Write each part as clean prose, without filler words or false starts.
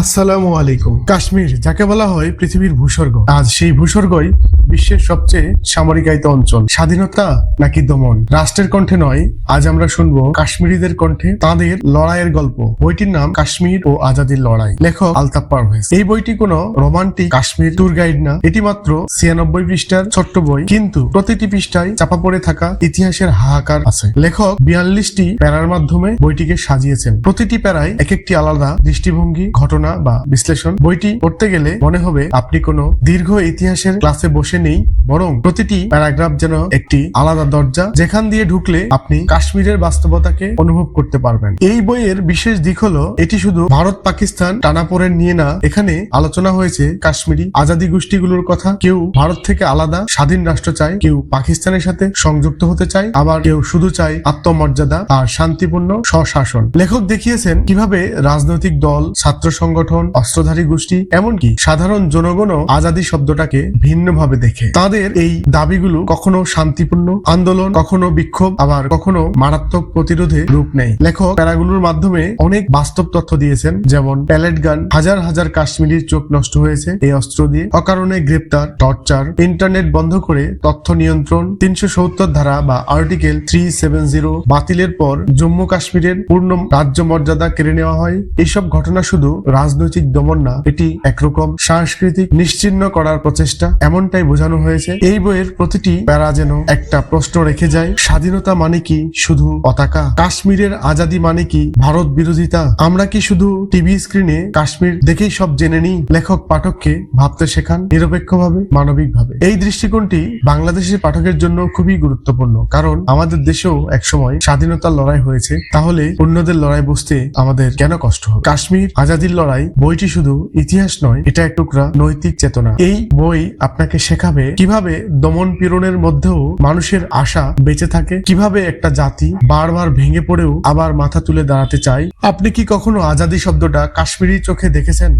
আসসালামু আলাইকুম। কাশ্মীর যাকে বলা হয় পৃথিবীর ভূস্বর্গ, আজ সেই ভূস্বর্গই বিশ্বের সবচেয়ে সামরিকায়িত অঞ্চল। স্বাধীনতা নাকি দমন? রাষ্ট্রের কণ্ঠে নয়, আজ আমরা শুনবো কাশ্মীরিদের কণ্ঠে তাদের লড়াইয়ের গল্প। বইটির নাম কাশ্মীর ও আজাদির লড়াই, লেখক আলতাফ পারভেজ। এই বইটি কোনো রোমান্টিক কাশ্মীর ট্যুর গাইড না, এটি মাত্র 96 পৃষ্ঠার ছোট্ট বই, কিন্তু প্রতিটি পৃষ্ঠায় চাপা পড়ে থাকা ইতিহাসের হাহাকার আছে। লেখক 42টি প্যারার মাধ্যমে বইটিকে সাজিয়েছেন। প্রতিটি প্যারায় এক একটি আলাদা দৃষ্টিভঙ্গি, ঘটনা বা বিশ্লেষণ। বইটি পড়তে গেলে মনে হবে আপনি কোনো দীর্ঘ ইতিহাসের ক্লাসে বসে নেই, বরং প্রতিটি প্যারাগ্রাফ যেন একটি আলাদা দরজা, যেখান দিয়ে ঢুকলে আপনি কাশ্মীরের বাস্তবতাকে অনুভব করতে পারবেন। এই বইয়ের বিশেষ দিক হলো এটি শুধু ভারত পাকিস্তান টানাপোড়েন নিয়ে না, এখানে আলোচনা হয়েছে কাশ্মীরি আজাদি গোষ্ঠীগুলোর কথা। কেউ ভারত থেকে আলাদা স্বাধীন রাষ্ট্র চায়, কেউ পাকিস্তানের সাথে সংযুক্ত হতে চায়, আবার কেউ শুধু চায় আত্মমর্যাদা আর শান্তিপূর্ণ স্বশাসন। লেখক দেখিয়েছেন কিভাবে রাজনৈতিক দল, ছাত্র সংগঠন, অস্ত্রধারী গোষ্ঠী, এমনকি সাধারণ জনগণও আজাদি শব্দটাকে ভিন্নভাবে দেখে। তাদের এই দাবিগুলো কখনো শান্তিপূর্ণ আন্দোলন, কখনো বিক্ষোভ, আবার কখনো মারাত্মক প্রতিরোধে রূপ নেয়। লেখক প্যারাগুলোর মাধ্যমে অনেক বাস্তব তথ্য দিয়েছেন, যেমন প্যালেট গান, হাজার হাজার কাশ্মীরির চোখ নষ্ট হয়েছে এই অস্ত্র দিয়ে, অকারণে গ্রেপ্তার, টর্চার, ইন্টারনেট বন্ধ করে তথ্য নিয়ন্ত্রণ, 370 ধারা বা আর্টিকেল 370 বাতিলের পর জম্মু কাশ্মীরের পূর্ণ রাজ্য মর্যাদা কেড়ে নেওয়া হয়। এইসব ঘটনা শুধু রাজনৈতিক দমন না, এটি একরকম সাংস্কৃতিক নিশ্চিহ্ন করার প্রচেষ্টা, এমনটাই বোঝানো হয়েছে। এই বইয়ের প্রতিটি প্যারা যেন একটা প্রশ্ন রেখে যায়, স্বাধীনতা মানে কি শুধু পতাকা? কাশ্মীরের আজাদি মানে কি ভারত বিরোধিতা? আমরা কি শুধু টিভি স্ক্রিনে কাশ্মীর দেখেই সব জেনে নিই? লেখক পাঠককে ভাবতে শেখান নিরপেক্ষভাবে, মানবিকভাবে। এই দৃষ্টিকোণটি বাংলাদেশের পাঠকের জন্য খুবই গুরুত্বপূর্ণ, কারণ আমাদের দেশেও একসময় স্বাধীনতার লড়াই হয়েছে। তাহলে অন্যদের লড়াই বুঝতে আমাদের কেন কষ্ট হবে? কাশ্মীর আজাদির লড়াই বইটি শুধু ইতিহাস নয়, এটা এক টুকরা নৈতিক চেতনা। এই বই আপনাকে শেখাবে কিভাবে দমন পীড়নের মধ্যেও মানুষের আশা বেঁচে থাকে, কিভাবে একটা জাতি বারবার ভেঙে পড়েও আবার মাথা তুলে দাঁড়াতে চায়। আপনি কি কখনো আজাদি শব্দটা কাশ্মীরি চোখে দেখেছেন?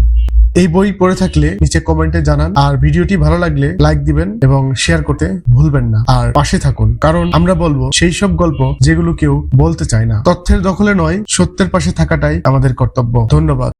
এই বই পড়ে থাকলে নিচে কমেন্টে জানান, আর ভিডিওটি ভালো লাগলে লাইক দিবেন এবং শেয়ার করতে ভুলবেন না। আর পাশে থাকুন, কারণ আমরা বলবো সেই সব গল্প যেগুলো কেউ বলতে চায় না। তথ্যের দখলে নয়, সত্যের পাশে থাকাটাই আমাদের কর্তব্য। ধন্যবাদ।